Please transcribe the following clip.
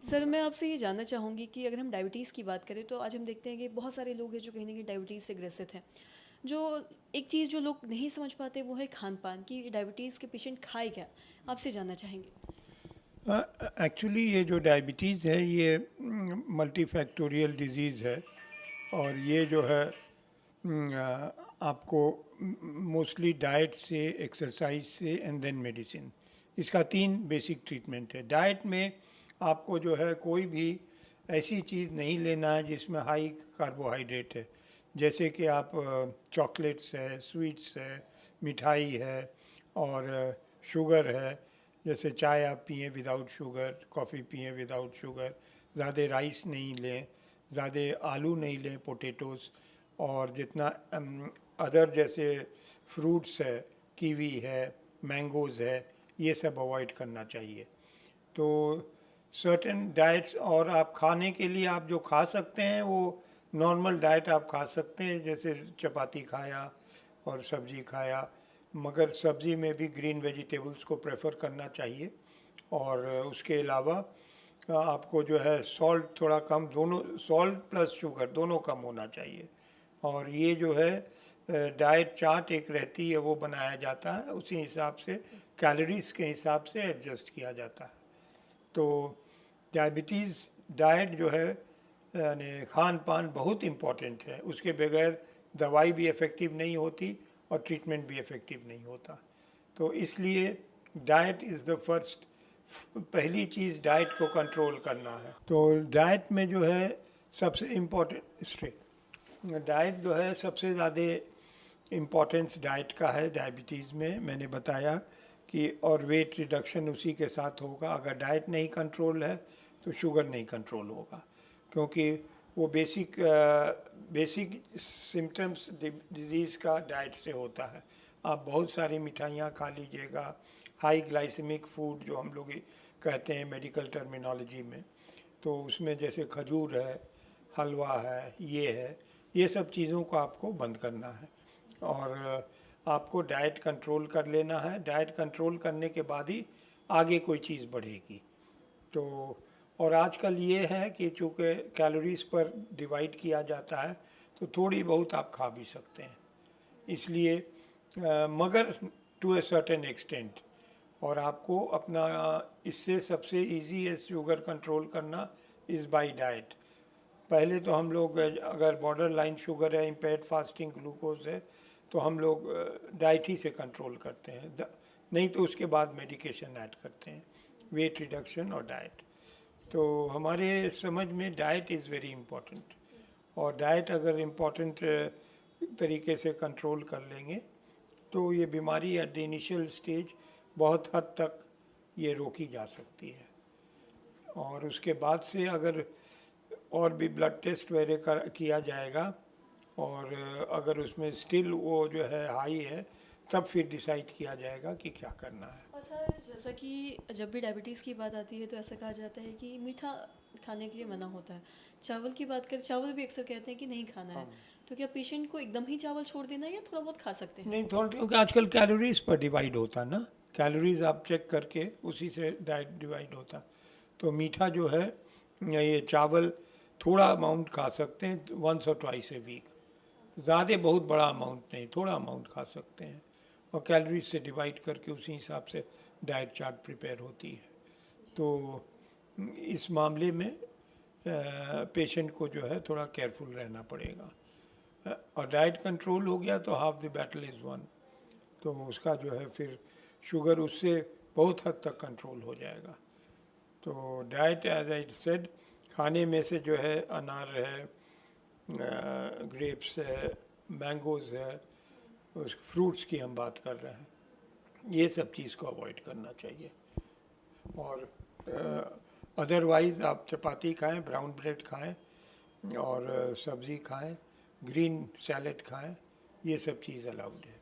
Sir, मैं आपसे ये जानना चाहूँगी कि अगर हम डायबिटीज़ की बात करें तो आज हम देखते हैं कि बहुत सारे लोग हैं जो कहीं न कहीं डायबिटीज़ से ग्रसित हैं। जो एक चीज़ जो लोग नहीं समझ पाते वो है खान-पान कि डायबिटीज़ के पेशेंट खाए क्या? आपसे जानना चाहेंगे। एक्चुअली ये जो डायबिटीज़ है ये मल्टीफैक्टोरियल डिजीज़ है। और ये जो है आपको मोस्टली डाइट से, एक्सरसाइज से एंड देन मेडिसिन, इसका तीन बेसिक ट्रीटमेंट है। डाइट में आपको जो है कोई भी ऐसी चीज़ नहीं लेना है जिसमें हाई कार्बोहाइड्रेट है। जैसे कि आप चॉकलेट्स है, स्वीट्स है, मिठाई है और शुगर है। जैसे चाय आप पिए विदाउट शुगर, कॉफ़ी पिए विदाउट शुगर, ज़्यादा राइस नहीं लें, ज़्यादा आलू नहीं लें, पोटैटोज़। और जितना अदर जैसे फ्रूट्स है, कीवी है, मैंगोज़ है, ये सब अवॉइड करना चाहिए। तो सर्टेन डाइट्स, और आप खाने के लिए आप जो खा सकते हैं वो नॉर्मल डाइट आप खा सकते हैं, जैसे चपाती खाया और सब्ज़ी खाया। मगर सब्ज़ी में भी ग्रीन वेजिटेबल्स को प्रेफर करना चाहिए। और उसके अलावा आपको जो है सॉल्ट थोड़ा कम, दोनों सॉल्ट प्लस शुगर दोनों कम होना चाहिए। और ये जो है डाइट चार्ट एक रहती है वो बनाया जाता है, उसी हिसाब से कैलोरीज के हिसाब से एडजस्ट किया जाता है। तो डायबिटीज़ डाइट जो है यानी खान पान बहुत इम्पॉर्टेंट है, उसके बगैर दवाई भी इफ़ेक्टिव नहीं होती और ट्रीटमेंट भी इफ़ेक्टिव नहीं होता। तो इसलिए डाइट इज़ द फर्स्ट, पहली चीज़ डाइट को कंट्रोल करना है। तो डाइट में जो है सबसे इम्पोर्टेंट स्ट्रेट डाइट जो है सबसे ज़्यादा इम्पोर्टेंस डाइट का है डायबिटीज़ में, मैंने बताया कि। और वेट रिडक्शन उसी के साथ होगा। अगर डाइट नहीं कंट्रोल है तो शुगर नहीं कंट्रोल होगा, क्योंकि वो बेसिक सिम्टम्स डिजीज़ का डाइट से होता है। आप बहुत सारी मिठाइयाँ खा लीजिएगा, हाई ग्लाइसेमिक फूड जो हम लोग कहते हैं मेडिकल टर्मिनोलॉजी में, तो उसमें जैसे खजूर है, हलवा है, ये सब चीज़ों को आपको बंद करना है। और आपको डाइट कंट्रोल कर लेना है। डाइट कंट्रोल करने के बाद ही आगे कोई चीज़ बढ़ेगी। तो और आजकल ये है कि चूँकि कैलोरीज पर डिवाइड किया जाता है तो थोड़ी बहुत आप खा भी सकते हैं, इसलिए मगर टू ए सर्टेन एक्सटेंट। और आपको अपना इससे सबसे इजी है शुगर कंट्रोल करना इज़ बाय डाइट। पहले तो हम लोग अगर बॉर्डर लाइन शुगर है, इम्पेयर्ड फास्टिंग ग्लूकोज है, तो हम लोग डाइट ही से कंट्रोल करते हैं, नहीं तो उसके बाद मेडिकेशन ऐड करते हैं, वेट रिडक्शन और डाइट। तो हमारे समझ में डाइट इज़ वेरी इम्पोर्टेंट। और डाइट अगर इम्पोर्टेंट तरीके से कंट्रोल कर लेंगे तो ये बीमारी एट द इनिशियल स्टेज बहुत हद तक ये रोकी जा सकती है। और उसके बाद से अगर और भी ब्लड टेस्ट वगैरह किया जाएगा, और अगर उसमें स्टिल वो जो है हाई है, तब फिर डिसाइड किया जाएगा कि क्या करना है। और सर, जैसा कि जब भी डायबिटीज़ की बात आती है तो ऐसा कहा जाता है कि मीठा खाने के लिए मना होता है। चावल की बात करें, चावल भी अक्सर कहते हैं कि नहीं खाना है। हाँ। तो क्या पेशेंट को एकदम ही चावल छोड़ देना है या थोड़ा बहुत खा सकते हैं? नहीं, थोड़ा, क्योंकि आजकल कैलोरीज पर डिवाइड होता है ना, कैलोरीज आप चेक करके उसी से डाइट डिवाइड होता। तो मीठा जो है, ये चावल थोड़ा अमाउंट खा सकते हैं, वंस और ट्वाइस ए वीक। ज़्यादा बहुत बड़ा अमाउंट नहीं, थोड़ा अमाउंट खा सकते हैं। और कैलोरीज से डिवाइड करके उसी हिसाब से डाइट चार्ट प्रिपेयर होती है। तो इस मामले में पेशेंट को जो है थोड़ा केयरफुल रहना पड़ेगा। और डाइट कंट्रोल हो गया तो half the battle is one. तो उसका जो है फिर शुगर उससे बहुत हद तक कंट्रोल हो जाएगा। तो डाइट एज आई सेड, खाने में से जो है अनार है, ग्रेप्स है, मैंगोज़ है, उस फ्रूट्स की हम बात कर रहे हैं, ये सब चीज़ को अवॉइड करना चाहिए। और अदरवाइज़ आप चपाती खाएं, ब्राउन ब्रेड खाएं और सब्ज़ी खाएं, ग्रीन सैलेड खाएं, ये सब चीज़ अलाउड है।